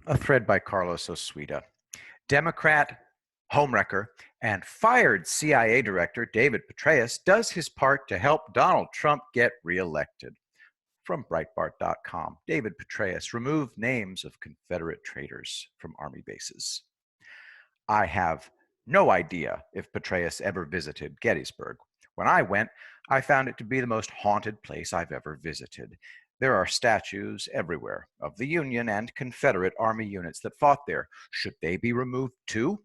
A thread by Carlos Osuita. Democrat, homewrecker, and fired CIA Director David Petraeus does his part to help Donald Trump get reelected. From Breitbart.com, David Petraeus removed names of Confederate traitors from Army bases. I have no idea if Petraeus ever visited Gettysburg. When I went, I found it to be the most haunted place I've ever visited. There are statues everywhere of the Union and Confederate Army units that fought there. Should they be removed too?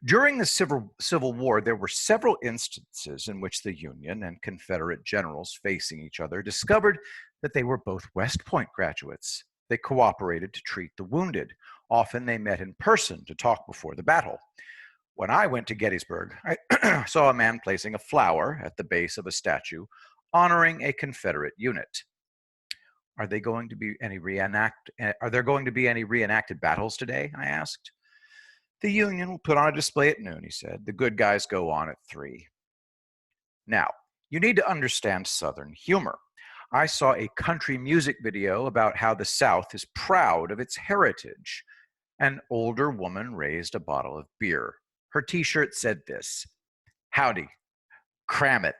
During the Civil War, there were several instances in which the Union and Confederate generals facing each other discovered that they were both West Point graduates. They cooperated to treat the wounded. Often they met in person to talk before the battle. When I went to Gettysburg, I saw a man placing a flower at the base of a statue honoring a Confederate unit. Are there going to be any reenacted battles today? I asked. The Union will put on a display at noon, he said. The good guys go on at 3. Now, you need to understand Southern humor. I saw a country music video about how the South is proud of its heritage. An older woman raised a bottle of beer. Her t-shirt said this: "Howdy, cram it."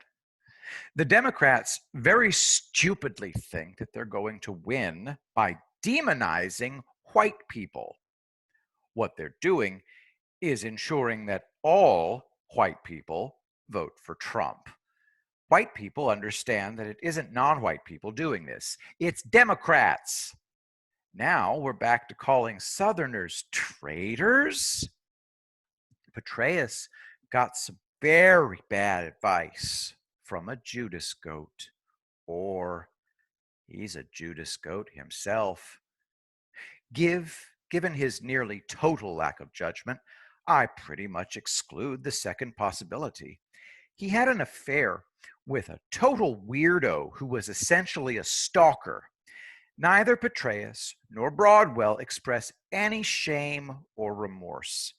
The Democrats very stupidly think that they're going to win by demonizing white people. What they're doing is ensuring that all white people vote for Trump. White people understand that it isn't non-white people doing this. It's Democrats. Now we're back to calling Southerners traitors. Petraeus got some very bad advice from a Judas goat, or he's a Judas goat himself. Given his nearly total lack of judgment, I pretty much exclude the second possibility. He had an affair with a total weirdo who was essentially a stalker. Neither Petraeus nor Broadwell express any shame or remorse.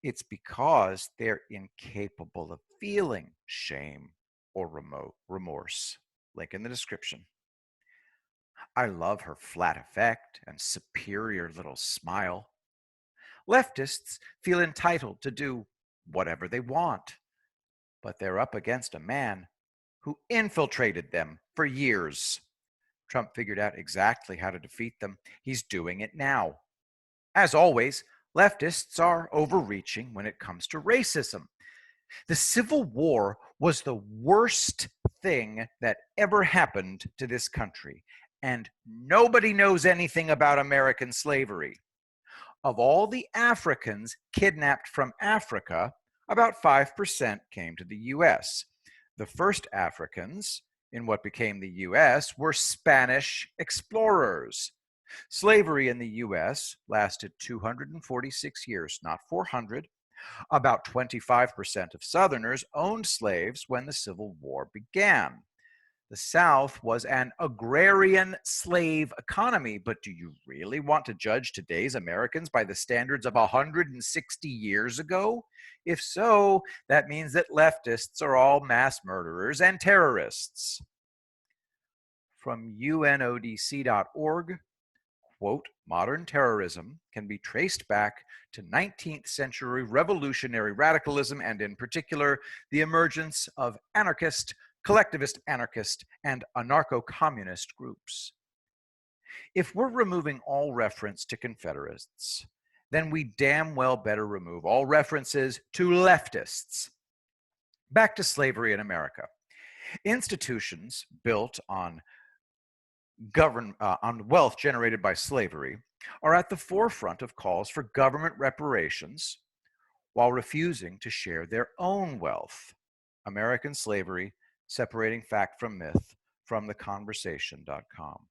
It's because they're incapable of feeling shame or remorse. Link in the description. I love her flat effect and superior little smile. Leftists feel entitled to do whatever they want, but they're up against a man who infiltrated them for years. Trump figured out exactly how to defeat them. He's doing it now. As always, leftists are overreaching when it comes to racism. The Civil War was the worst thing that ever happened to this country, and nobody knows anything about American slavery. Of all the Africans kidnapped from Africa, about 5% came to the US. The first Africans in what became the US were Spanish explorers. Slavery in the US lasted 246 years, not 400. About 25% of Southerners owned slaves when the Civil War began. The South was an agrarian slave economy, but do you really want to judge today's Americans by the standards of 160 years ago? If so, that means that leftists are all mass murderers and terrorists. From unodc.org, quote, "Modern terrorism can be traced back to 19th century revolutionary radicalism and in particular the emergence of anarchist, collectivist anarchist, and anarcho-communist groups." If we're removing all reference to Confederates, then we damn well better remove all references to leftists. Back to slavery in America. Institutions built on wealth generated by slavery are at the forefront of calls for government reparations while refusing to share their own wealth. American Slavery, Separating Fact from Myth, from theconversation.com.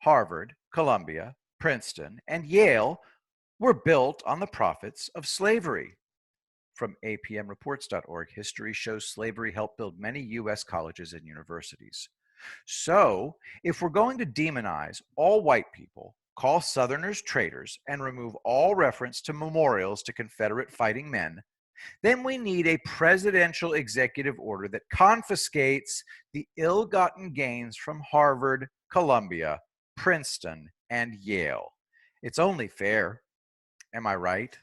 Harvard, Columbia, Princeton, and Yale were built on the profits of slavery. From apmreports.org, history shows slavery helped build many U.S. colleges and universities. So, if we're going to demonize all white people, call Southerners traitors, and remove all reference to memorials to Confederate fighting men, then we need a presidential executive order that confiscates the ill-gotten gains from Harvard, Columbia, Princeton, and Yale. It's only fair. Am I right?